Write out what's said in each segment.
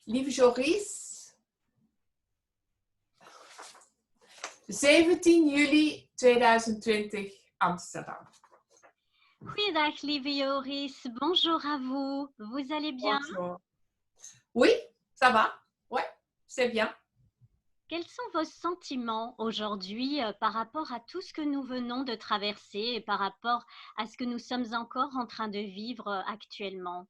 Lieve Joris, 17 juli 2020, Amsterdam. Goeiedag, lieve Joris. Bonjour à vous. Vous allez bien? Bonjour. Oui, ça va. Ouais, c'est bien. Quels sont vos sentiments aujourd'hui par rapport à tout ce que nous venons de traverser et par rapport à ce que nous sommes encore en train de vivre actuellement?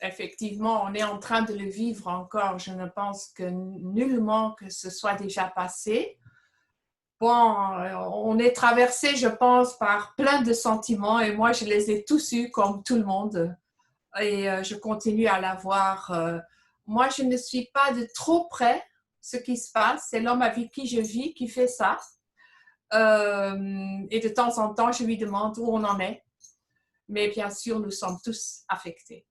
Effectivement, on est en train de le vivre encore. Je ne pense que nullement que ce soit déjà passé. Bon, on est traversé, je pense, par plein de sentiments et moi, je les ai tous eus comme tout le monde et je continue à l'avoir. Moi, je ne suis pas de trop près ce qui se passe. C'est l'homme avec qui je vis qui fait ça. Et de temps en temps, je lui demande où on en est. Mais bien sûr, nous sommes tous affectés.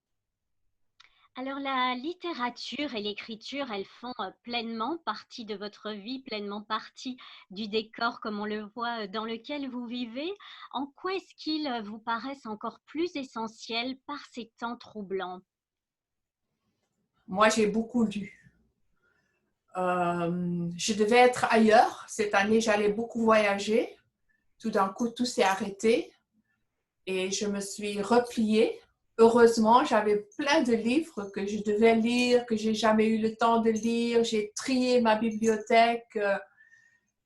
Alors la littérature et l'écriture, elles font pleinement partie de votre vie, pleinement partie du décor, comme on le voit, dans lequel vous vivez. En quoi est-ce qu'ils vous paraissent encore plus essentiels par ces temps troublants? Moi, j'ai beaucoup lu. Je devais être ailleurs. Cette année, j'allais beaucoup voyager. Tout d'un coup, tout s'est arrêté et je me suis repliée. Heureusement, j'avais plein de livres que je devais lire, que j'ai jamais eu le temps de lire. J'ai trié ma bibliothèque.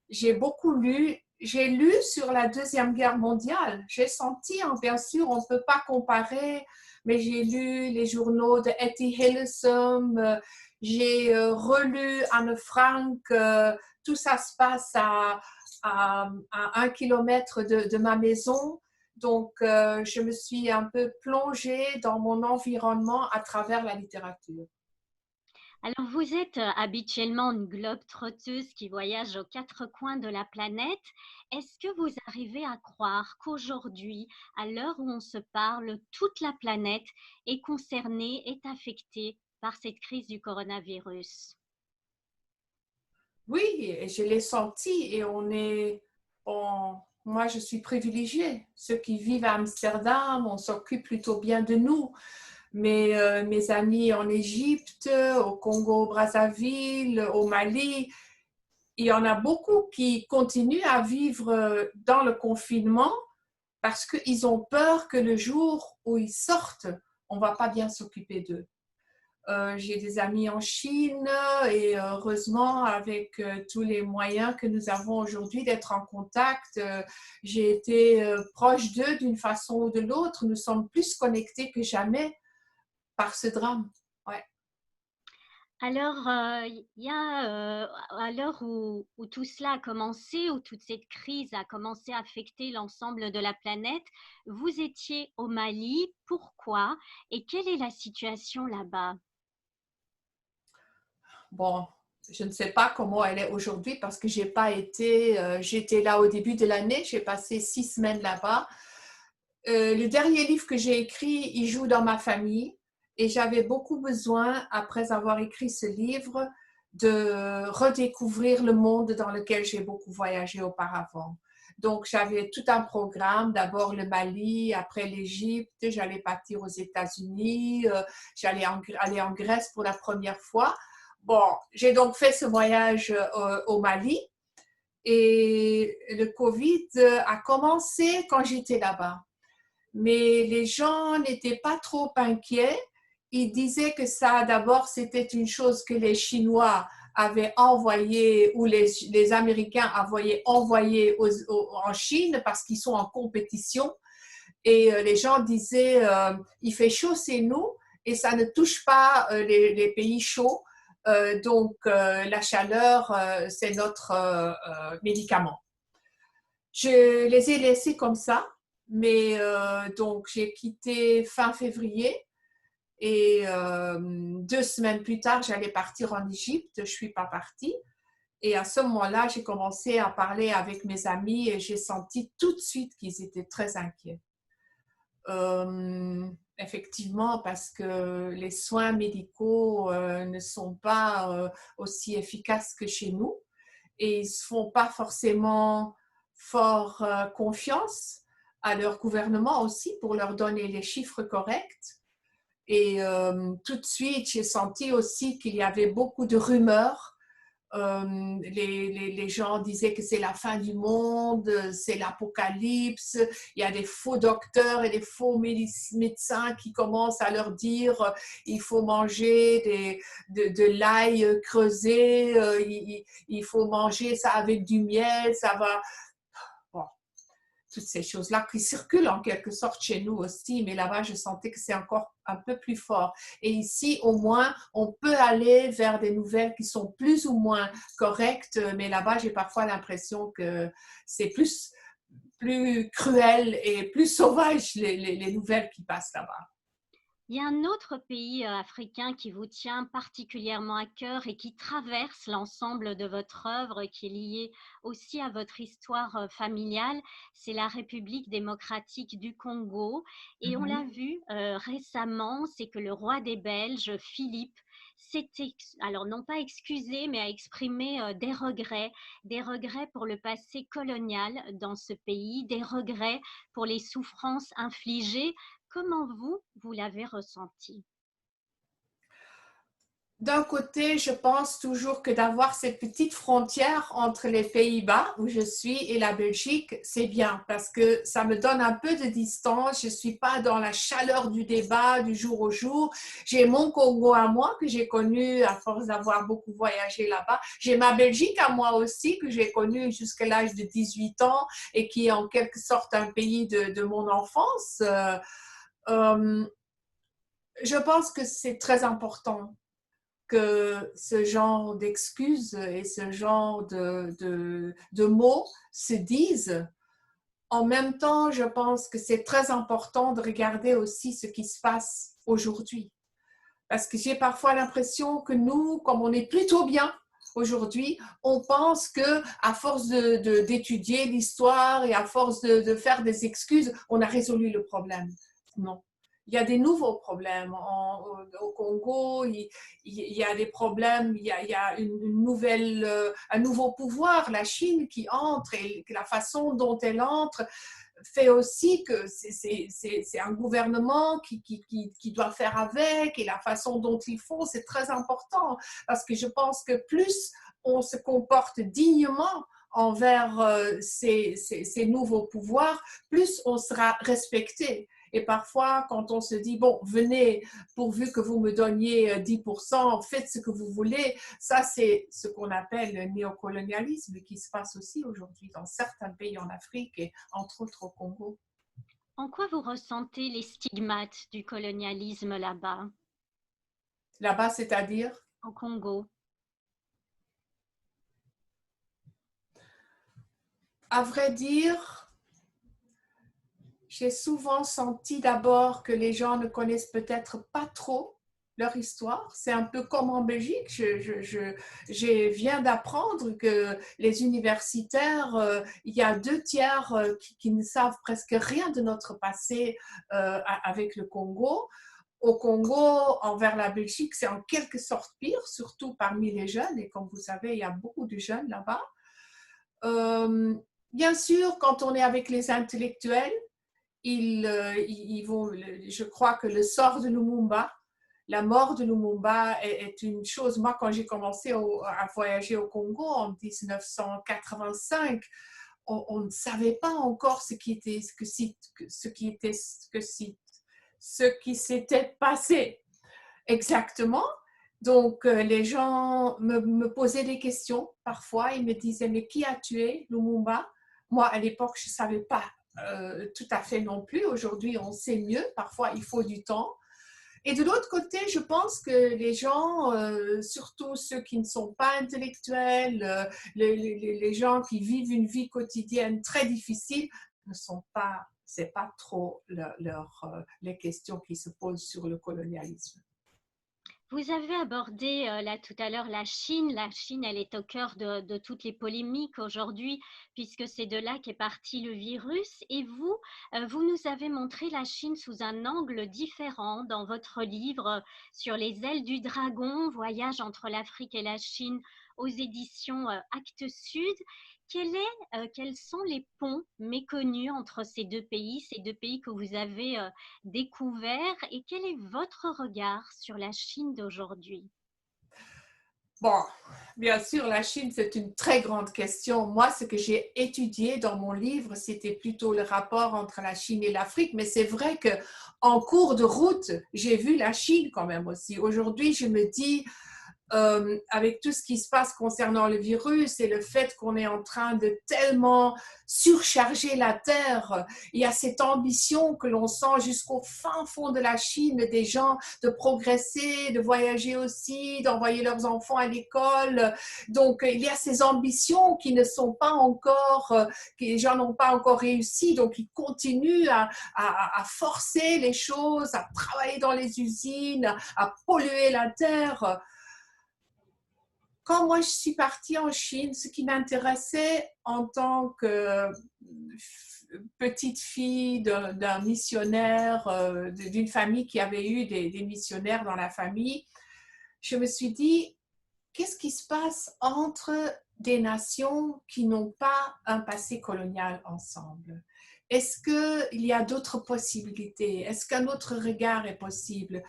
J'ai beaucoup lu. J'ai lu sur la Deuxième Guerre mondiale. J'ai senti, bien sûr, on ne peut pas comparer, mais j'ai lu les journaux de Etty Hillesum, j'ai relu Anne Frank. Tout ça se passe à 1 kilomètre de ma maison. Donc, je me suis un peu plongée dans mon environnement à travers la littérature. Alors, vous êtes habituellement une globe-trotteuse qui voyage aux quatre coins de la planète. Est-ce que vous arrivez à croire qu'aujourd'hui, à l'heure où on se parle, toute la planète est concernée, est affectée par cette crise du coronavirus? Oui, et je l'ai senti et moi je suis privilégiée. Ceux qui vivent à Amsterdam, on s'occupe plutôt bien de nous. Mais mes amis en Égypte, au Congo-Brazzaville, au Mali, il y en a beaucoup qui continuent à vivre dans le confinement parce qu'ils ont peur que le jour où ils sortent, on ne va pas bien s'occuper d'eux. J'ai des amis en Chine et heureusement, avec tous les moyens que nous avons aujourd'hui d'être en contact, j'ai été proche d'eux d'une façon ou de l'autre. Nous sommes plus connectés que jamais par ce drame. Ouais. Alors, il y a, à l'heure où tout cela a commencé, où toute cette crise a commencé à affecter l'ensemble de la planète, vous étiez au Mali. Pourquoi? Et quelle est la situation là-bas? Bon, je ne sais pas comment elle est aujourd'hui parce que j'étais là au début de l'année, j'ai passé 6 semaines là-bas. Le dernier livre que j'ai écrit, il joue dans ma famille et j'avais beaucoup besoin, après avoir écrit ce livre, de redécouvrir le monde dans lequel j'ai beaucoup voyagé auparavant. Donc, j'avais tout un programme, d'abord le Mali, après l'Égypte, j'allais partir aux États-Unis, j'allais aller en Grèce pour la première fois. Bon, j'ai donc fait ce voyage au Mali et le Covid a commencé quand j'étais là-bas. Mais les gens n'étaient pas trop inquiets. Ils disaient que ça, d'abord, c'était une chose que les Chinois avaient envoyée ou les Américains avaient envoyée en Chine parce qu'ils sont en compétition. Et les gens disaient, il fait chaud chez nous et ça ne touche pas les pays chauds. Donc, la chaleur, c'est notre médicament. Je les ai laissés comme ça, mais donc j'ai quitté fin février et 2 semaines plus tard, j'allais partir en Égypte. Je ne suis pas partie. Et à ce moment-là, j'ai commencé à parler avec mes amis et j'ai senti tout de suite qu'ils étaient très inquiets. Effectivement, parce que les soins médicaux ne sont pas aussi efficaces que chez nous et ils ne se font pas forcément fort confiance à leur gouvernement aussi pour leur donner les chiffres corrects. Et tout de suite, j'ai senti aussi qu'il y avait beaucoup de rumeurs. Les gens disaient que c'est la fin du monde, c'est l'apocalypse. Il y a des faux docteurs et des faux médecins qui commencent à leur dire il faut manger de l'ail creusé, il faut manger ça avec du miel, ça va. Bon, toutes ces choses-là qui circulent en quelque sorte chez nous aussi, mais là-bas, je sentais que c'est encore un peu plus fort. Et ici, au moins, on peut aller vers des nouvelles qui sont plus ou moins correctes, mais là-bas, j'ai parfois l'impression que c'est plus cruel et plus sauvage les nouvelles qui passent là-bas. Il y a un autre pays africain qui vous tient particulièrement à cœur et qui traverse l'ensemble de votre œuvre, qui est lié aussi à votre histoire familiale, c'est la République démocratique du Congo. Et on l'a Mhm. vu récemment, c'est que le roi des Belges, Philippe, alors non pas excusé, mais a exprimé des regrets pour le passé colonial dans ce pays, des regrets pour les souffrances infligées. Comment vous l'avez ressenti? D'un côté, je pense toujours que d'avoir cette petite frontière entre les Pays-Bas, où je suis, et la Belgique, c'est bien parce que ça me donne un peu de distance. Je ne suis pas dans la chaleur du débat du jour au jour. J'ai mon Congo à moi que j'ai connu à force d'avoir beaucoup voyagé là-bas. J'ai ma Belgique à moi aussi que j'ai connue jusqu'à l'âge de 18 ans et qui est en quelque sorte un pays de mon enfance. Euh, je pense que c'est très important que ce genre d'excuses et ce genre de mots se disent. En même temps, je pense que c'est très important de regarder aussi ce qui se passe aujourd'hui. Parce que j'ai parfois l'impression que nous, comme on est plutôt bien aujourd'hui, on pense que à force d'étudier l'histoire et à force de faire des excuses, on a résolu le problème. Non. Il y a des nouveaux problèmes. Au Congo, il y a des problèmes, il y a une nouvelle, un nouveau pouvoir, la Chine qui entre et la façon dont elle entre fait aussi que c'est un gouvernement qui doit faire avec et la façon dont il faut, c'est très important parce que je pense que plus on se comporte dignement envers ces nouveaux pouvoirs, plus on sera respecté. Et parfois, quand on se dit, bon, venez, pourvu que vous me donniez 10%, faites ce que vous voulez, ça, c'est ce qu'on appelle le néocolonialisme qui se passe aussi aujourd'hui dans certains pays en Afrique et entre autres au Congo. En quoi vous ressentez les stigmates du colonialisme là-bas, Là-bas, c'est-à-dire, au Congo? à vrai dire, j'ai souvent senti d'abord que les gens ne connaissent peut-être pas trop leur histoire. C'est un peu comme en Belgique. Je viens d'apprendre que les universitaires, il y a 2 tiers qui ne savent presque rien de notre passé avec le Congo. Au Congo, envers la Belgique, c'est en quelque sorte pire, surtout parmi les jeunes. Et comme vous savez, il y a beaucoup de jeunes là-bas. Euh, Bien sûr, quand on est avec les intellectuels, ils vont, je crois que le sort de Lumumba, la mort de Lumumba est une chose. Moi, quand j'ai commencé à voyager au Congo en 1985, on ne savait pas encore ce qui était, ce qui s'était passé exactement. Donc, les gens me posaient des questions parfois. Ils me disaient, mais qui a tué Lumumba? Moi, à l'époque, je ne savais pas tout à fait non plus. Aujourd'hui, on sait mieux. Parfois, il faut du temps. Et de l'autre côté, je pense que les gens, surtout ceux qui ne sont pas intellectuels, les gens qui vivent une vie quotidienne très difficile, ne sont pas, c'est pas trop les questions qui se posent sur le colonialisme. Vous avez abordé là tout à l'heure la Chine. La Chine, elle est au cœur de toutes les polémiques aujourd'hui, puisque c'est de là qu'est parti le virus. Et vous, vous nous avez montré la Chine sous un angle différent dans votre livre sur les ailes du dragon, voyage entre l'Afrique et la Chine aux éditions Actes Sud. Quels sont les ponts méconnus entre ces deux pays que vous avez découverts, et quel est votre regard sur la Chine d'aujourd'hui? Bon, bien sûr, la Chine, c'est une très grande question. Moi, ce que j'ai étudié dans mon livre, c'était plutôt le rapport entre la Chine et l'Afrique, mais c'est vrai que en cours de route, j'ai vu la Chine quand même aussi. Aujourd'hui, je me dis, avec tout ce qui se passe concernant le virus et le fait qu'on est en train de tellement surcharger la Terre, il y a cette ambition que l'on sent jusqu'au fin fond de la Chine, des gens de progresser, de voyager aussi, d'envoyer leurs enfants à l'école. Donc, il y a ces ambitions qui ne sont pas encore, que les gens n'ont pas encore réussi. Donc, ils continuent à forcer les choses, à travailler dans les usines, à polluer la Terre. Quand moi je suis partie en Chine, ce qui m'intéressait en tant que petite fille d'un missionnaire, d'une famille qui avait eu des missionnaires dans la famille, je me suis dit, qu'est-ce qui se passe entre des nations qui n'ont pas un passé colonial ensemble? Est-ce qu'il y a d'autres possibilités? Est-ce qu'un autre regard est possible?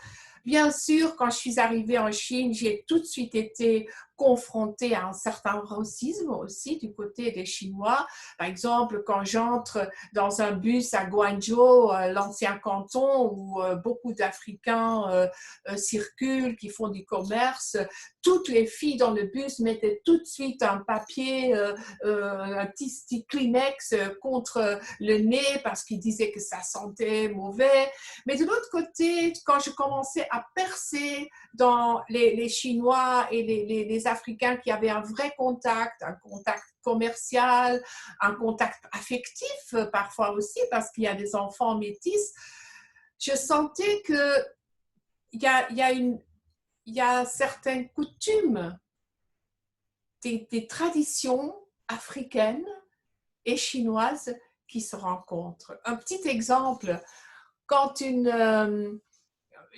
Bien sûr, quand je suis arrivée en Chine, j'ai tout de suite été confrontée à un certain racisme aussi du côté des Chinois. Par exemple, quand j'entre dans un bus à Guangzhou, l'ancien canton, où beaucoup d'Africains circulent, qui font du commerce, toutes les filles dans le bus mettaient tout de suite un papier, un petit Kleenex contre le nez parce qu'ils disaient que ça sentait mauvais. Mais de l'autre côté, quand je commençais à percer dans les Chinois et les Africains qui avaient un vrai contact, un contact commercial, un contact affectif parfois aussi, parce qu'il y a des enfants métis, je sentais qu'il y a certaines coutumes, des traditions africaines et chinoises qui se rencontrent. Un petit exemple, quand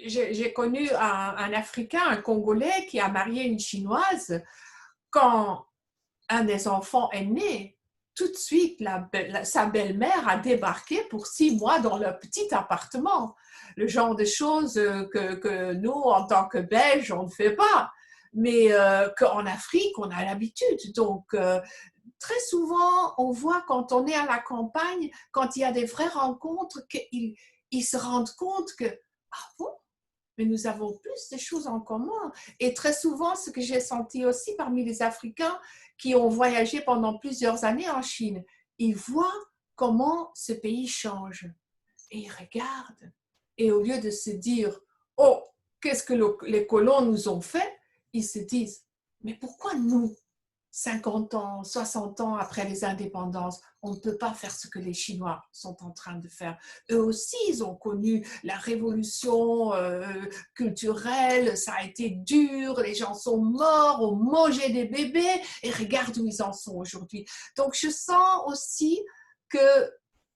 j'ai connu un Africain, un Congolais qui a marié une Chinoise, quand un des enfants est né, tout de suite, sa belle-mère a débarqué pour 6 mois dans leur petit appartement. Le genre de choses que nous, en tant que Belges, on ne fait pas, mais qu'en Afrique, on a l'habitude. Donc, très souvent, on voit quand on est à la campagne, quand il y a des vraies rencontres, qu'ils se rendent compte que, ah bon, mais nous avons plus de choses en commun. Et très souvent, ce que j'ai senti aussi parmi les Africains qui ont voyagé pendant plusieurs années en Chine, ils voient comment ce pays change. Et ils regardent. Et au lieu de se dire, oh, qu'est-ce que les colons nous ont fait, ils se disent, mais pourquoi nous, 50 ans, 60 ans après les indépendances, on ne peut pas faire ce que les Chinois sont en train de faire. Eux aussi, ils ont connu la révolution culturelle, ça a été dur, les gens sont morts, on mangeait des bébés, et regarde où ils en sont aujourd'hui. Donc, je sens aussi que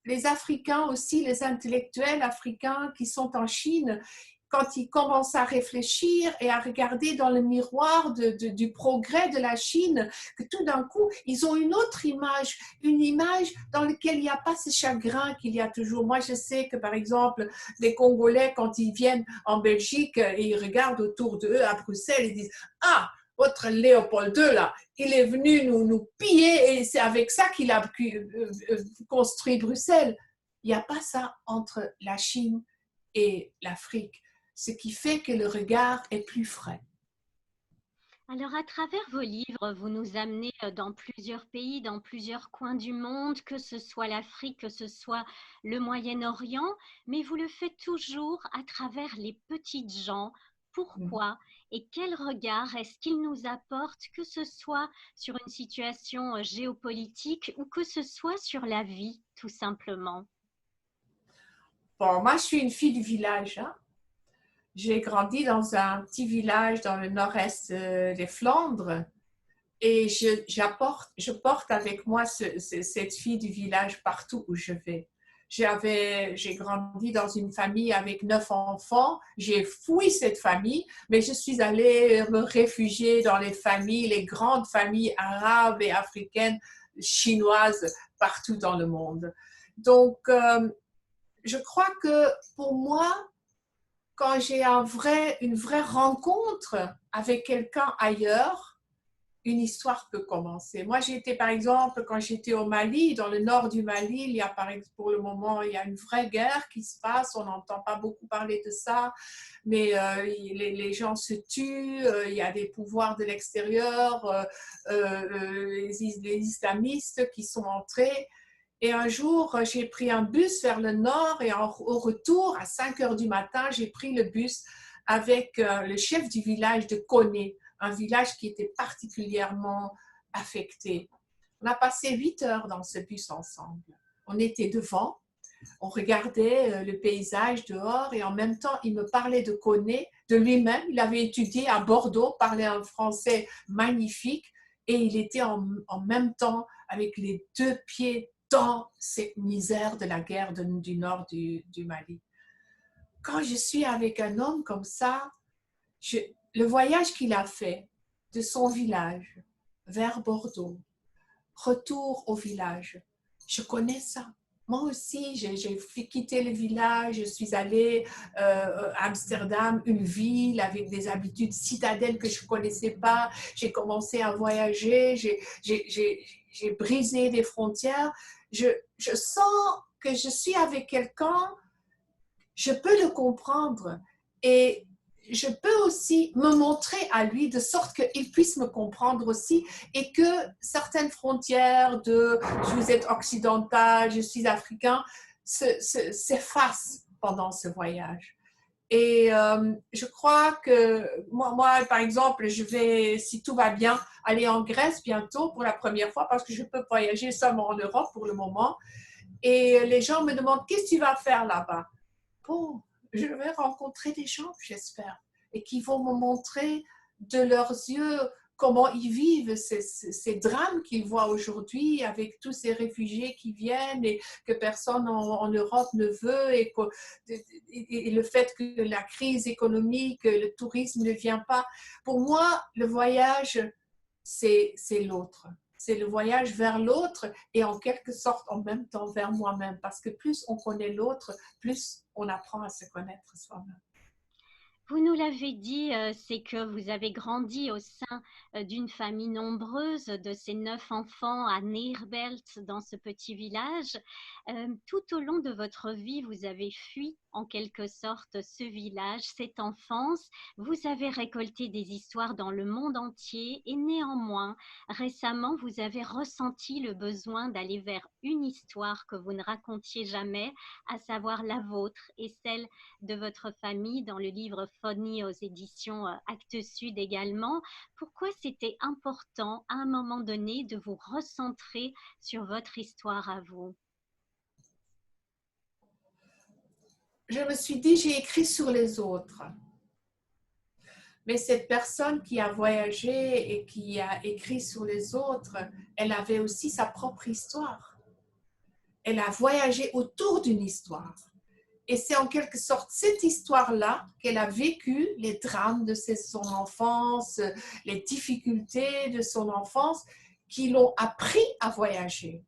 les Africains aussi, les intellectuels africains qui sont en Chine, quand ils commencent à réfléchir et à regarder dans le miroir du progrès de la Chine, que tout d'un coup, ils ont une autre image, une image dans laquelle il n'y a pas ce chagrin qu'il y a toujours. Moi, je sais que, par exemple, les Congolais, quand ils viennent en Belgique et ils regardent autour d'eux à Bruxelles, ils disent « Ah, votre Léopold II, là, il est venu nous piller et c'est avec ça qu'il a construit Bruxelles. » Il n'y a pas ça entre la Chine et l'Afrique, ce qui fait que le regard est plus frais. Alors, à travers vos livres, vous nous amenez dans plusieurs pays, dans plusieurs coins du monde, que ce soit l'Afrique, que ce soit le Moyen-Orient, mais vous le faites toujours à travers les petites gens. Pourquoi et quel regard est-ce qu'ils nous apportent, que ce soit sur une situation géopolitique ou que ce soit sur la vie, tout simplement? Bon, moi, je suis une fille du village, hein. J'ai grandi dans un petit village dans le nord-est des Flandres et je porte avec moi cette fille du village partout où je vais. J'ai grandi dans une famille avec 9 enfants. J'ai fui cette famille, mais je suis allée me réfugier dans les grandes familles arabes et africaines chinoises partout dans le monde. Donc, je crois que pour moi, quand j'ai une vraie rencontre avec quelqu'un ailleurs, une histoire peut commencer. Moi, j'ai été, par exemple, quand j'étais au Mali, dans le nord du Mali, il y a, pour le moment, il y a une vraie guerre qui se passe. On n'entend pas beaucoup parler de ça, mais les gens se tuent. Il y a des pouvoirs de l'extérieur, les islamistes qui sont entrés. Et un jour, j'ai pris un bus vers le nord et au retour, à 5 heures du matin, j'ai pris le bus avec le chef du village de Koné, un village qui était particulièrement affecté. On a passé 8 heures dans ce bus ensemble. On était devant, on regardait le paysage dehors et en même temps, il me parlait de Koné, de lui-même. Il avait étudié à Bordeaux, parlait un français magnifique et il était en même temps avec les deux pieds dans cette misère de la guerre du nord du Mali. Quand je suis avec un homme comme ça, le voyage qu'il a fait de son village vers Bordeaux, retour au village, je connais ça. Moi aussi, j'ai quitté le village, je suis allée à Amsterdam, une ville avec des habitudes citadines que je ne connaissais pas. J'ai commencé à voyager, j'ai brisé des frontières. Je sens que je suis avec quelqu'un, je peux le comprendre et je peux aussi me montrer à lui de sorte qu'il puisse me comprendre aussi et que certaines frontières de vous êtes occidental, je suis africain, s'effacent pendant ce voyage. Et je crois que moi, par exemple, je vais, si tout va bien, aller en Grèce bientôt pour la première fois parce que je peux voyager seulement en Europe pour le moment. Et les gens me demandent, qu'est-ce que tu vas faire là-bas? Bon, je vais rencontrer des gens, j'espère, et qui vont me montrer de leurs yeux comment ils vivent ces drames qu'ils voient aujourd'hui avec tous ces réfugiés qui viennent et que personne en Europe ne veut et le fait que la crise économique, le tourisme ne vient pas. Pour moi, le voyage, c'est l'autre. C'est le voyage vers l'autre et en quelque sorte en même temps vers moi-même. Parce que plus on connaît l'autre, plus on apprend à se connaître soi-même. Vous nous l'avez dit, c'est que vous avez grandi au sein d'une famille nombreuse de ces 9 enfants à Neerbelt, dans ce petit village. Tout au long de votre vie, vous avez fui en quelque sorte ce village, cette enfance. Vous avez récolté des histoires dans le monde entier et néanmoins, récemment, vous avez ressenti le besoin d'aller vers une histoire que vous ne racontiez jamais, à savoir la vôtre et celle de votre famille dans le livre Fonny aux éditions Actes Sud également. Pourquoi c'était important à un moment donné de vous recentrer sur votre histoire à vous? Je me suis dit, j'ai écrit sur les autres. Mais cette personne qui a voyagé et qui a écrit sur les autres, elle avait aussi sa propre histoire. Elle a voyagé autour d'une histoire. Et c'est en quelque sorte cette histoire-là qu'elle a vécu les drames de son enfance, les difficultés de son enfance, qui l'ont appris à voyager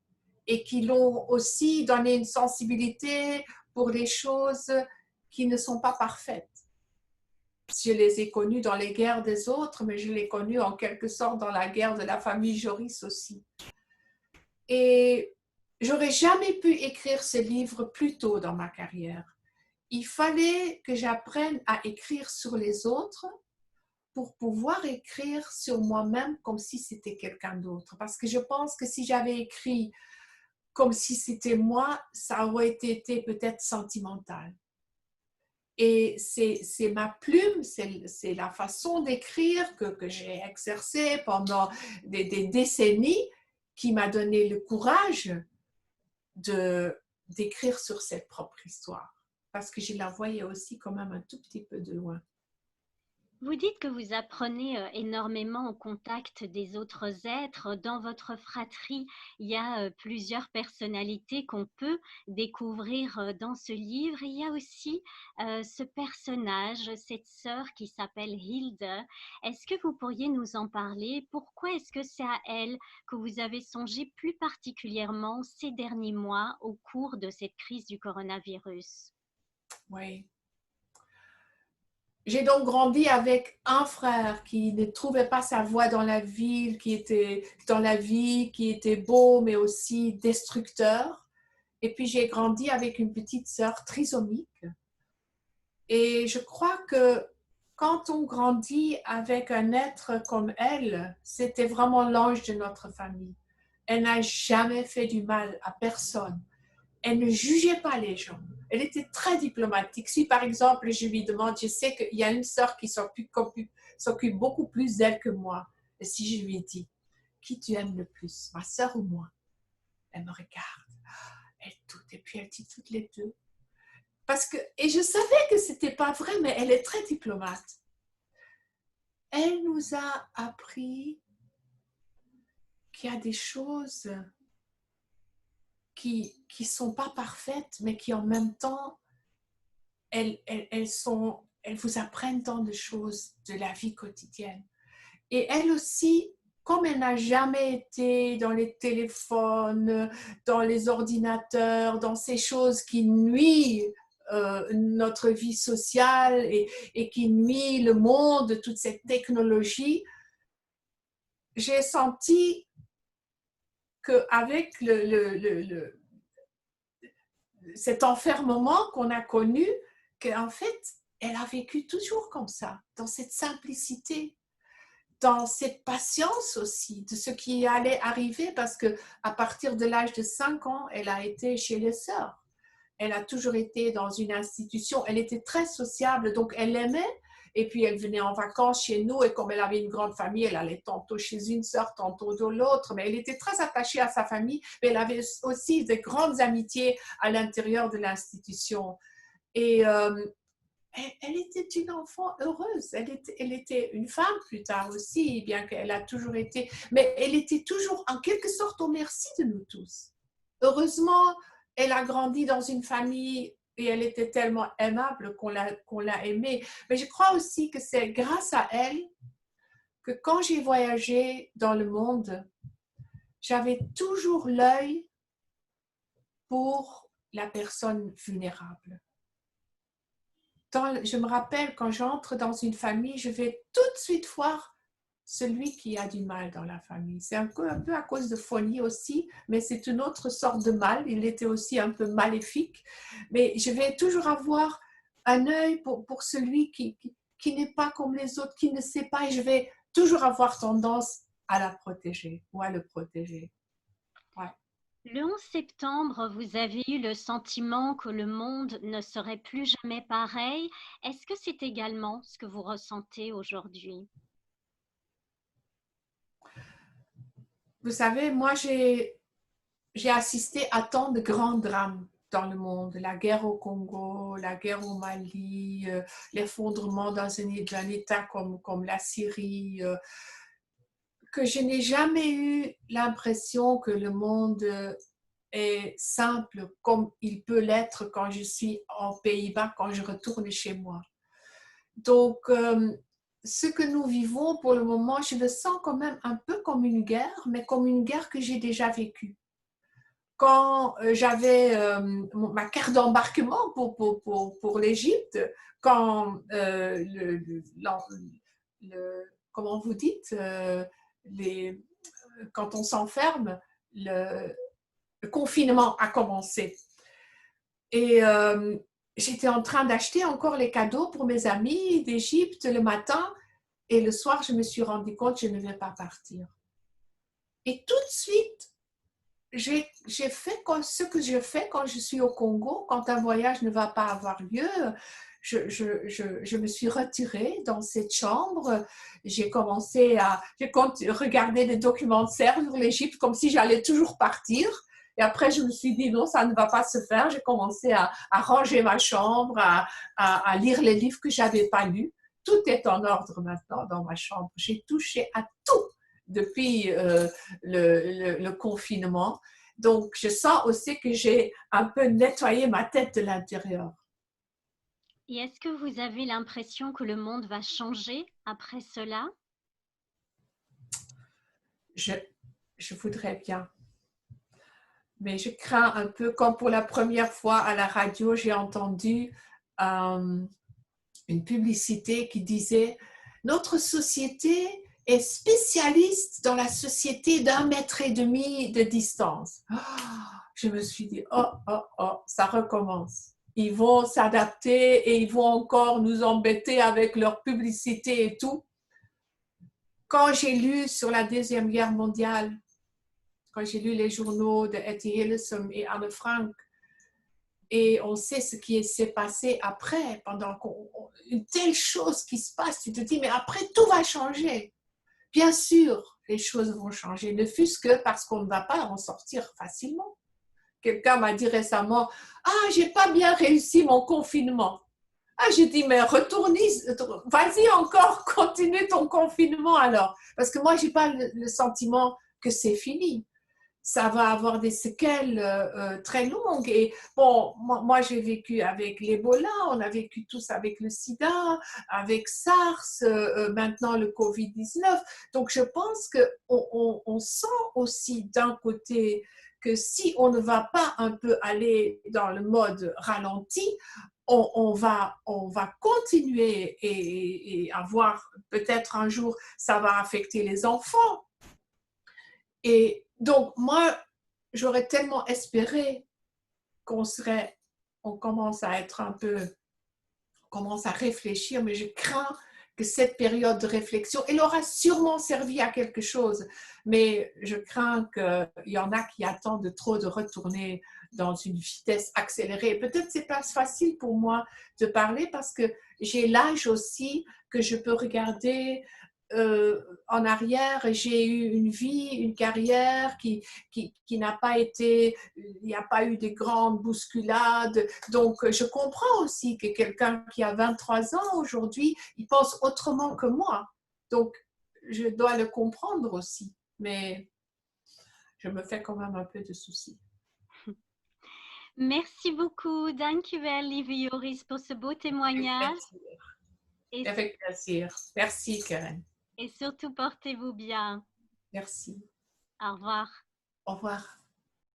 et qui l'ont aussi donné une sensibilité pour les choses qui ne sont pas parfaites. Je les ai connues dans les guerres des autres, mais je les ai connues en quelque sorte dans la guerre de la famille Joris aussi. Et j'aurais jamais pu écrire ce livre plus tôt dans ma carrière. Il fallait que j'apprenne à écrire sur les autres pour pouvoir écrire sur moi-même comme si c'était quelqu'un d'autre. Parce que je pense que si j'avais écrit comme si c'était moi, ça aurait été peut-être sentimental. Et c'est ma plume, c'est la façon d'écrire que j'ai exercée pendant des décennies qui m'a donné le courage d'écrire sur cette propre histoire. Parce que je la voyais aussi quand même un tout petit peu de loin. Vous dites que vous apprenez énormément au contact des autres êtres. Dans votre fratrie, il y a plusieurs personnalités qu'on peut découvrir dans ce livre. Il y a aussi ce personnage, cette sœur qui s'appelle Hilde. Est-ce que vous pourriez nous en parler? Pourquoi est-ce que c'est à elle que vous avez songé plus particulièrement ces derniers mois au cours de cette crise du coronavirus? Oui. J'ai donc grandi avec un frère qui ne trouvait pas sa voie dans la ville, qui était dans la vie, qui était beau, mais aussi destructeur. Et puis j'ai grandi avec une petite sœur trisomique. Et je crois que quand on grandit avec un être comme elle, c'était vraiment l'ange de notre famille. Elle n'a jamais fait du mal à personne. Elle ne jugeait pas les gens. Elle était très diplomatique. Si par exemple, je lui demande, je sais qu'il y a une sœur qui s'occupe beaucoup plus d'elle que moi. Et si je lui dis, qui tu aimes le plus, ma sœur ou moi? Elle me regarde, elle doute et puis elle dit toutes les deux. Et je savais que ce n'était pas vrai, mais elle est très diplomate. Elle nous a appris qu'il y a des choses qui sont pas parfaites, mais qui en même temps, elles vous apprennent tant de choses de la vie quotidienne. Et elle aussi, comme elle n'a jamais été dans les téléphones, dans les ordinateurs, dans ces choses qui nuisent notre vie sociale et qui nuisent le monde, toute cette technologie, j'ai senti qu'avec cet enfermement qu'on a connu, qu'en fait, elle a vécu toujours comme ça, dans cette simplicité, dans cette patience aussi de ce qui allait arriver, parce qu'à partir de l'âge de 5 ans, elle a été chez les sœurs. Elle a toujours été dans une institution. Elle était très sociable, donc elle l'aimait. Et puis, elle venait en vacances chez nous. Et comme elle avait une grande famille, elle allait tantôt chez une sœur, tantôt de l'autre. Mais elle était très attachée à sa famille. Mais elle avait aussi de grandes amitiés à l'intérieur de l'institution. Et elle était une enfant heureuse. Elle était une femme plus tard aussi, bien qu'elle a toujours été. Mais elle était toujours en quelque sorte au merci de nous tous. Heureusement, elle a grandi dans une famille et elle était tellement aimable qu'on l'a aimée. Mais je crois aussi que c'est grâce à elle que quand j'ai voyagé dans le monde, j'avais toujours l'œil pour la personne vulnérable. Je me rappelle, quand j'entre dans une famille, je vais tout de suite voir celui qui a du mal dans la famille. C'est un peu à cause de folie aussi, mais c'est une autre sorte de mal. Il était aussi un peu maléfique. Mais je vais toujours avoir un œil pour celui qui n'est pas comme les autres, qui ne sait pas, et je vais toujours avoir tendance à la protéger ou à le protéger. Ouais. Le 11 septembre, vous avez eu le sentiment que le monde ne serait plus jamais pareil. Est-ce que c'est également ce que vous ressentez aujourd'hui? Vous savez, moi, j'ai assisté à tant de grands drames dans le monde. La guerre au Congo, la guerre au Mali, l'effondrement d'un État comme la Syrie, que je n'ai jamais eu l'impression que le monde est simple comme il peut l'être quand je suis en Pays-Bas, quand je retourne chez moi. Donc, ce que nous vivons pour le moment, je le sens quand même un peu comme une guerre, mais comme une guerre que j'ai déjà vécue. Quand j'avais ma carte d'embarquement pour l'Égypte, quand comment vous dites, quand on s'enferme, le confinement a commencé. Et j'étais en train d'acheter encore les cadeaux pour mes amis d'Égypte le matin. Et le soir, je me suis rendu compte que je ne vais pas partir. Et tout de suite, j'ai fait ce que je fais quand je suis au Congo, quand un voyage ne va pas avoir lieu. Je me suis retirée dans cette chambre. J'ai commencé à regarder des documentaires sur l'Égypte comme si j'allais toujours partir. Et après, je me suis dit, non, ça ne va pas se faire. J'ai commencé à ranger ma chambre, à lire les livres que je n'avais pas lus. tout est en ordre maintenant dans ma chambre. J'ai touché à tout depuis le confinement. Donc, je sens aussi que j'ai un peu nettoyé ma tête de l'intérieur. Et est-ce que vous avez l'impression que le monde va changer après cela? Je voudrais bien. Mais je crains un peu, comme pour la première fois à la radio, j'ai entendu une publicité qui disait « Notre société est spécialiste dans la société d'1,5 mètre de distance. Oh, » Je me suis dit « Oh, oh, oh, ça recommence. Ils vont s'adapter et ils vont encore nous embêter avec leur publicité et tout. » Quand j'ai lu sur la Deuxième Guerre mondiale, quand j'ai lu les journaux de Etty Hillesum et Anne Frank, et on sait ce qui s'est passé après, pendant une telle chose qui se passe, tu te dis, mais après, tout va changer. Bien sûr, les choses vont changer, ne fût-ce que parce qu'on ne va pas en sortir facilement. Quelqu'un m'a dit récemment, ah, j'ai pas bien réussi mon confinement. Ah, j'ai dit, mais retourne, vas-y encore, continue ton confinement alors. Parce que moi, j'ai pas le sentiment que c'est fini. Ça va avoir des séquelles très longues. Et bon, moi j'ai vécu avec l'Ebola, on a vécu tous avec le sida, avec SARS, maintenant le Covid-19. Donc je pense qu'on sent aussi d'un côté que si on ne va pas un peu aller dans le mode ralenti, on va continuer et avoir peut-être un jour, ça va affecter les enfants. Et donc, moi, j'aurais tellement espéré on commence à être un peu, on commence à réfléchir, mais je crains que cette période de réflexion, elle aura sûrement servi à quelque chose, mais je crains qu'il y en a qui attendent trop de retourner dans une vitesse accélérée. Peut-être c'est pas facile pour moi de parler parce que j'ai l'âge aussi que je peux regarder en arrière. J'ai eu une vie, une carrière qui n'a pas été, il n'y a pas eu de grandes bousculades. Donc, je comprends aussi que quelqu'un qui a 23 ans aujourd'hui, il pense autrement que moi. Donc, je dois le comprendre aussi. Mais je me fais quand même un peu de soucis. Merci beaucoup. Dankjewel, lieve Joris, pour ce beau témoignage. Avec plaisir. Merci, Karen. Et surtout, portez-vous bien. Merci. Au revoir. Au revoir.